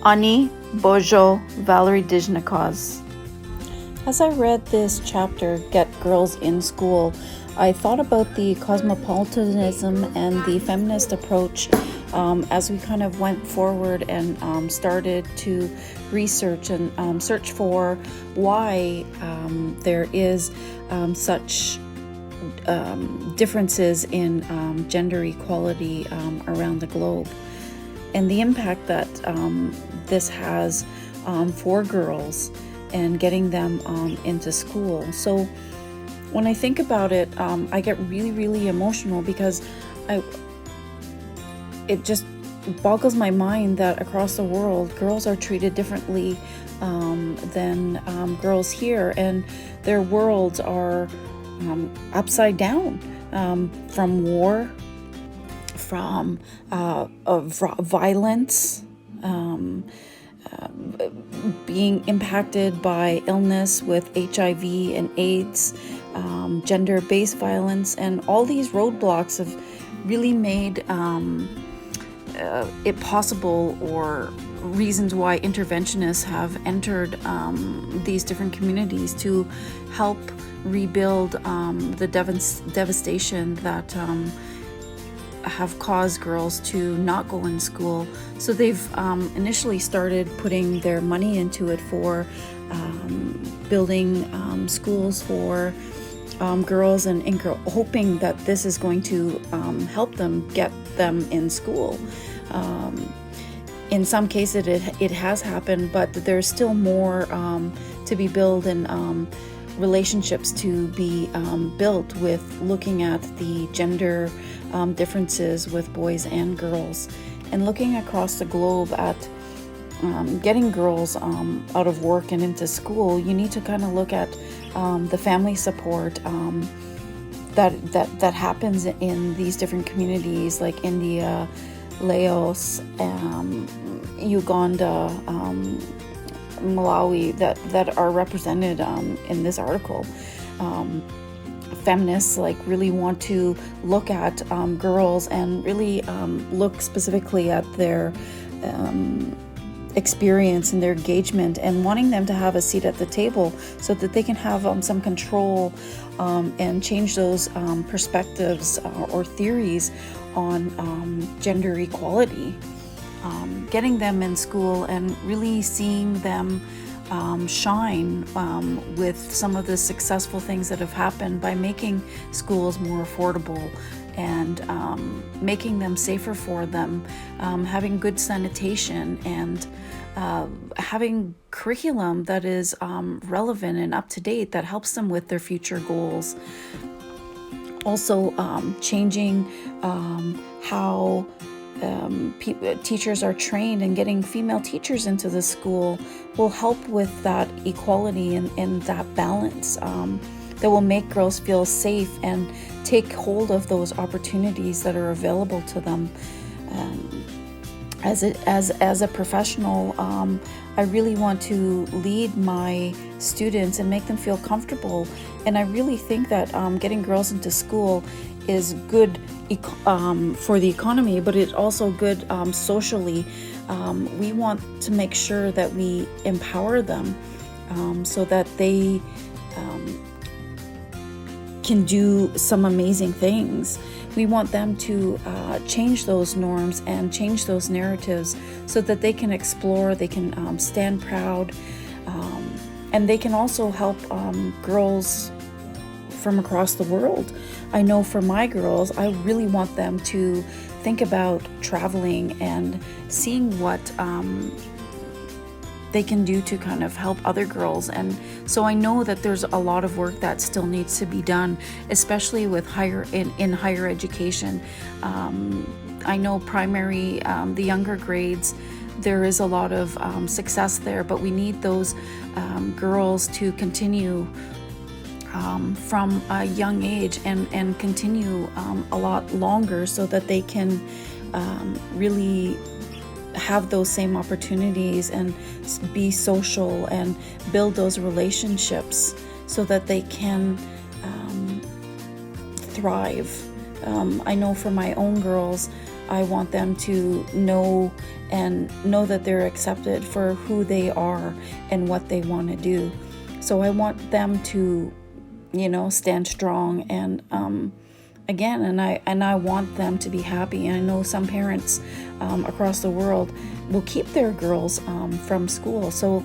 Ani Bojo Valerie Dijnakaz. As I read this chapter, Get Girls in School, I thought about the cosmopolitanism and the feminist approach as we kind of went forward and started to research and search for why there is such differences in gender equality around the globe, and the impact that this has for girls and getting them into school. So when I think about it, I get really, really emotional because it just boggles my mind that across the world, girls are treated differently than girls here, and their worlds are upside down from war, from violence, being impacted by illness with HIV and AIDS, gender-based violence, and all these roadblocks have really made it possible, or reasons why interventionists have entered these different communities to help rebuild the devastation that have caused girls to not go in school. So they've initially started putting their money into it for building schools for girls and hoping that this is going to help them get them in school. In some cases it has happened, but there's still more to be built and relationships to be built with looking at the gender differences with boys and girls, and looking across the globe at getting girls out of work and into school. You need to kind of look at the family support that happens in these different communities like India, Laos, Uganda, Malawi, that are represented in this article. Feminists really want to look at girls and really look specifically at their experience and their engagement, and wanting them to have a seat at the table so that they can have some control and change those perspectives or theories on gender equality. Getting them in school and really seeing them shine with some of the successful things that have happened by making schools more affordable and making them safer for them, having good sanitation, and having curriculum that is relevant and up to date that helps them with their future goals. Also changing how teachers are trained, and getting female teachers into the school will help with that equality and that balance that will make girls feel safe and take hold of those opportunities that are available to them. As a professional, I really want to lead my students and make them feel comfortable, and I really think that getting girls into school is good for the economy, but it's also good socially. We want to make sure that we empower them so that they can do some amazing things. We want them to change those norms and change those narratives so that they can explore, they can stand proud, and they can also help girls from across the world. I know for my girls, I really want them to think about traveling and seeing what they can do to kind of help other girls. And so I know that there's a lot of work that still needs to be done, especially with higher education. I know primary, the younger grades, there is a lot of success there, but we need those girls to continue from a young age and continue a lot longer so that they can really have those same opportunities and be social and build those relationships so that they can thrive I know for my own girls, I want them to know that they're accepted for who they are and what they want to do. So I want them to, stand strong and again, and I want them to be happy. And I know some parents across the world will keep their girls from school. So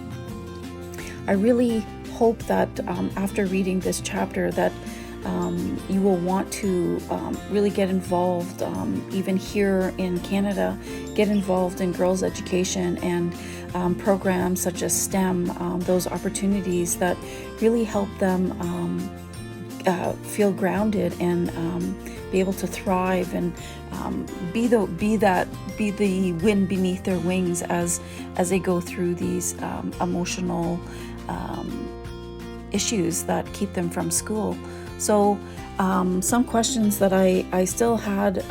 I really hope that after reading this chapter that you will want to really get involved, even here in Canada, get involved in girls' education and programs such as STEM, those opportunities that really help them feel grounded and be able to thrive and be the wind beneath their wings as they go through these emotional issues that keep them from school. So some questions that I still had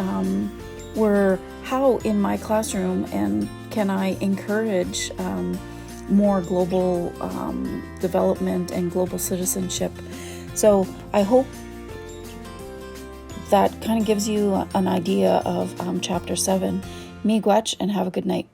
were, how in my classroom and can I encourage more global development and global citizenship? So I hope that kind of gives you an idea of chapter 7. Miigwech, and have a good night.